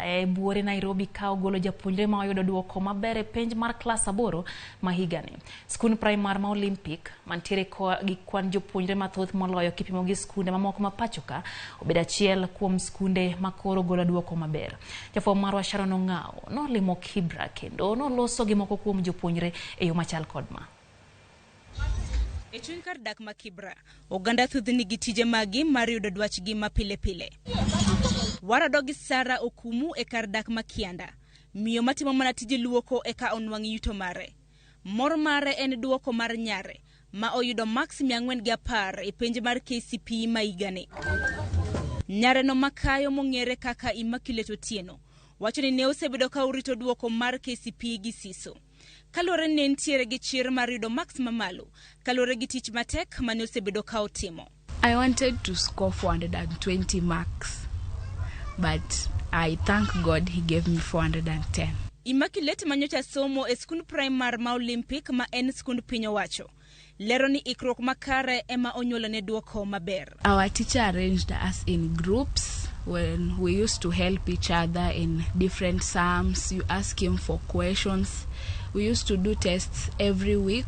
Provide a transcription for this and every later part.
e buore Nairobi ka ogolo japuonjre ma oyudo duoko maber e penj mar klas 8 ma higani. Skund primar ma Olympic mantiere gi kwan jopuonjre mathoth moloyo kipimo gi skunde mamoko ma pachoka obedo achiel kuom skunde makoro golo duoko maber. Jafwambo marwa Sharon Ong'ao nolimo Kibra kendo noloso gi moko kuom jopuonjre e yo machal kod ma. E chuny kar dak ma Kibra, oganda thudhni gi tije magi mar yudo dwachgi ma pile pile. Waradogi Sara Okumu e kar dak ma Kianda. Miyo matimo mana tije luoko e ka onwang' yuto mare. Mor mare en duoko mar nyare ma oyudo max 410 e penj mar KCPE ma higani. Nyare no makayo mong'ere kaka Immaculate Otieno wacho ni ne osebedo ka orito duoko mar KCPE gi siso. Kalore ne ntiere gi chir mar yudo max mamalo, kalore gi tich matek mane osebedo ka otimo. I wanted to score 420 marks, but I thank God he gave me 410. Immaculate manyocha somo e skund primar ma Olympic ma en skund piny owacho. Lero ni ikruok makare ema onyuolo ne duoko maber. Our teacher arranged us in groups when we used to help each other in different sums. You ask him for questions. We used to do tests every week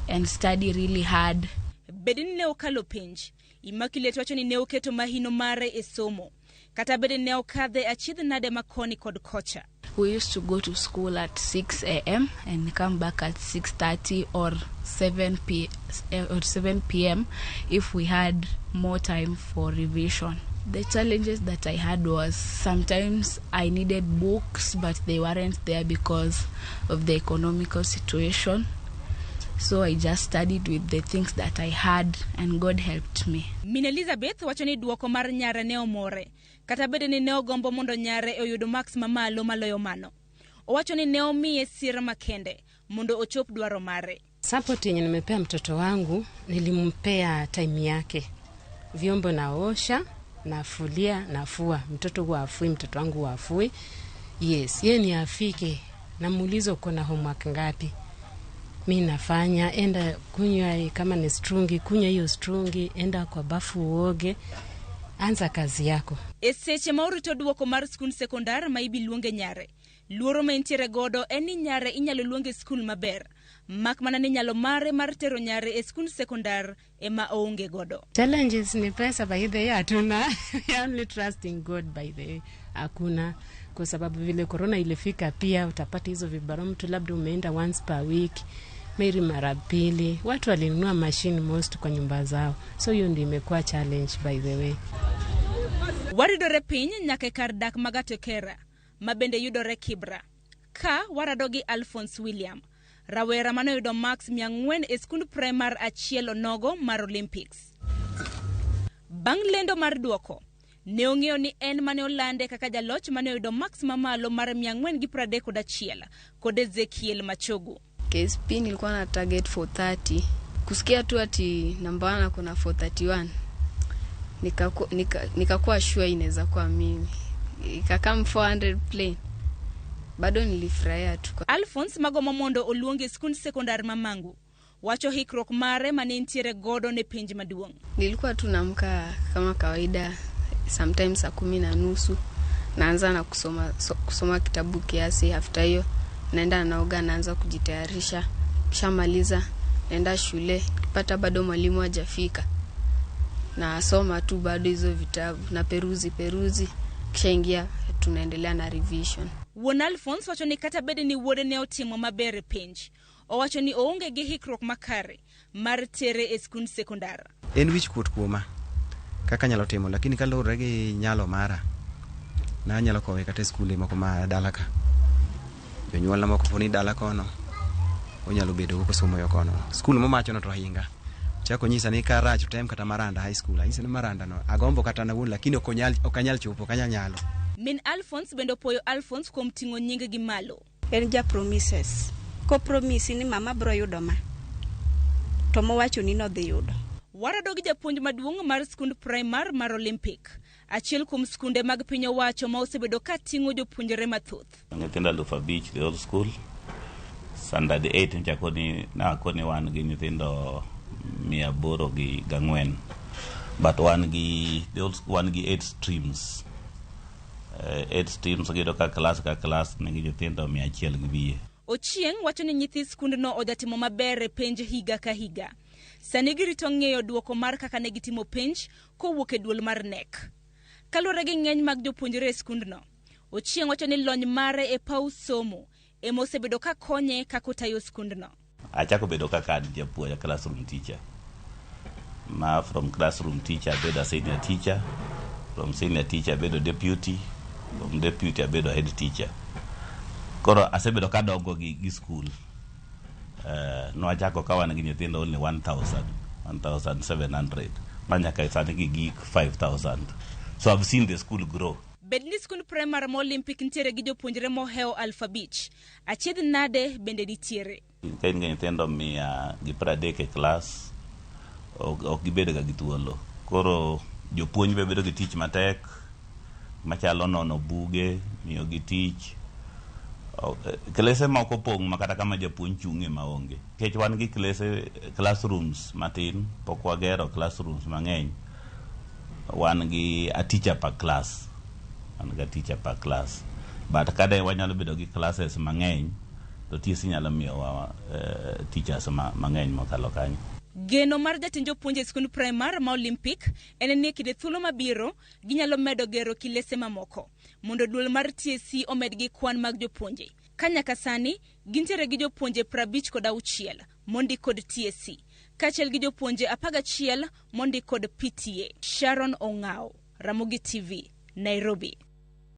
and study really hard. Bedin ne okalo penj, Immaculate wacho ni ne oketo mahino mare e somo. Kata bedin ne okadhe achiedh nade makoni kod kocha. We used to go to school at 6 a.m. and come back at 6:30 or 7 p.m. if we had more time for revision. The challenges that I had was sometimes I needed books, but they weren't there because of the economical situation. So I just studied with the things that I had, and God helped me. Min Elizabeth wacho ni duoko mar nyare ne omore. Kata bede ni ne ogombo mondo nyare oyudo max mamalo maloyo mano. Owacho ni ne omiye sir makende mondo ochop dwaro mare. Support yenye nimepea mtoto wangu, nilimpea time yake. Vyombo naosha, nafulia, nafua. Mtoto huwa afui, mtoto wangu huwa afui. Yes, yeye ni afike. Namuuliza uko na homework ngapi? Mimi nafanya, enda kunywa kama ni strungi, kunywa hiyo strungi, enda kwa bafu uoge, anza kazi yako. Eseche maurito duoko mar skund sekondar ma ibiluonge nyare. Luoro ma entiere godo eni nyare inyalo luonge skul maber. Mak mana ni nyalo mare mar tero nyare e skund sekondar ema oonge godo. Challenges ni pesa by the way hatuna. We only trusting God by the way. Hakuna kwa sababu vile corona ilifika pia utapata hizo vibaro mtu labda umeenda once per week. Meri mara pili. Watu walinunua machine most kwa nyumba zao. So hiyo ndio imekuwa challenge by the way. Waridore piny nyaka kar dak magatokera mabende yudore Kibra. Ka waradogi Alphonse William. Rawera mano yudo max 400 e skund primar achiel onogo mar Olympics. Bang' lendo mar duoko, ne ong'eyo ni en mane olande kaka jaloch mane yudo max mamalo mar 431 kod Ezekiel Machogu. KCPE nilikuwa na target 430. Kusikia tu ati namba 1 kuna 431. Nikakuwa sure inaweza kuwa mimi. Ikakam 400 plain. Bado nilifurahia tu. Alphonse Magomo mondo oluonge skund sekondar Mamangu. Wacho hikrok mare mane ntiere godo ne penj maduong'. Nilikuwa tu naamka kama kawaida sometimes saa 10:30. Naanza na kusoma kitabu kiasi. After hiyo naenda naoga, naanza kujitayarisha. Kishamaliza naenda shule. Pata bado mwalimu hajafika. Na soma tu bado hizo vitabu na peruzi. Kisha ingia tunaendelea na revision. Wuon Alphonse wacho ni kata bede ni wuode ne otimo maber e penj. Owacho ni oonge gi hikrok makare mar tere e skund sekondar. En wich kuot kuoma kaka nyalo timo, lakini kalore gi nyalo mara na nyalo kowe kata skule moko ma dalaka. Jonyuol na moko foni dalaka ono onyalo bedo ko somo yo kono. Skul momacho no to hinga. Chako nyisa ni karach tem kata Maranda High School. Nyisa ni Maranda no agombo kata na wuon, lakini okanyal chopo kanyalo. Min Alphonse bendo poyo Alphonse kuom tingo nyinge gi malo. En ja promises. Ko promise ni mama bro yudo ma. To mowacho ni no dhi yudo. Waradogi japuonj maduong' mar skund primar mar Olympic. Achiel kuom skunde mag piny owacho ma osebedo ka tingo jopuonjre mathoth. Nyithindo 5,000 the old school. Standard 8 nchakoni na koni wan gi nyithindo 804. But one gi 8 streams. 8 teams gido ka class nigi nyithindo 100 gi biye. Ochieng wacho ni nyithi skundno odatimo maber e penj higa ka higa. Sani girito ng'eyo duoko mar kaka ne gitimo penj kowuok e duol mar NEC. Kaluwore gi ng'eny mag jopuonjre e skundno, Ochieng wacho ni lony mare e paw somo ema osebedo ka konye kaka otayo skundno. Achako bedo kaka japuonj classroom teacher. From classroom teacher bedo senior teacher, from senior teacher bedo deputy, from deputy bedo head teacher. Koro asebedo ka dongo gi school. No achako ka wan gi nyithindo only 1,700. Manyaka sani gi 5,000. So I've seen the school grow. Bedni skund primary ma Olympic ntiere gi jopuonjre moheo alfabich. Achiedh nade bende nitiere. Ka in gi nyithindo 130 e class, ok gibedo ga gi thuolo. Koro jopuonj bedo gi tich matek, machalo nono buge, miyo gi tich. Klese moko pong' makata kama japuonj chung'e maonge. Kech wan gi classrooms matin, pok wagero classrooms mang'eny. Wan gi a teacher per class. But kada wanyalo bedo gi classes mang'eny, to tiesi nyalo miyo teachers mang'eny mokalo kanyo. Geno mar jatend jopuonje skund primary ma Olympic en ni kinde thuolo mabiro ginyalo medo gero kilese mamoko mondo duol mar TSC omed gi kwan mag jopuonje. Kanyaka sani gintiere gi jopuonje 56 mondi kod TSC, kaachiel gi jopuonje 11 mondi kod PTA. Sharon Ong'ao, Ramogi TV, Nairobi.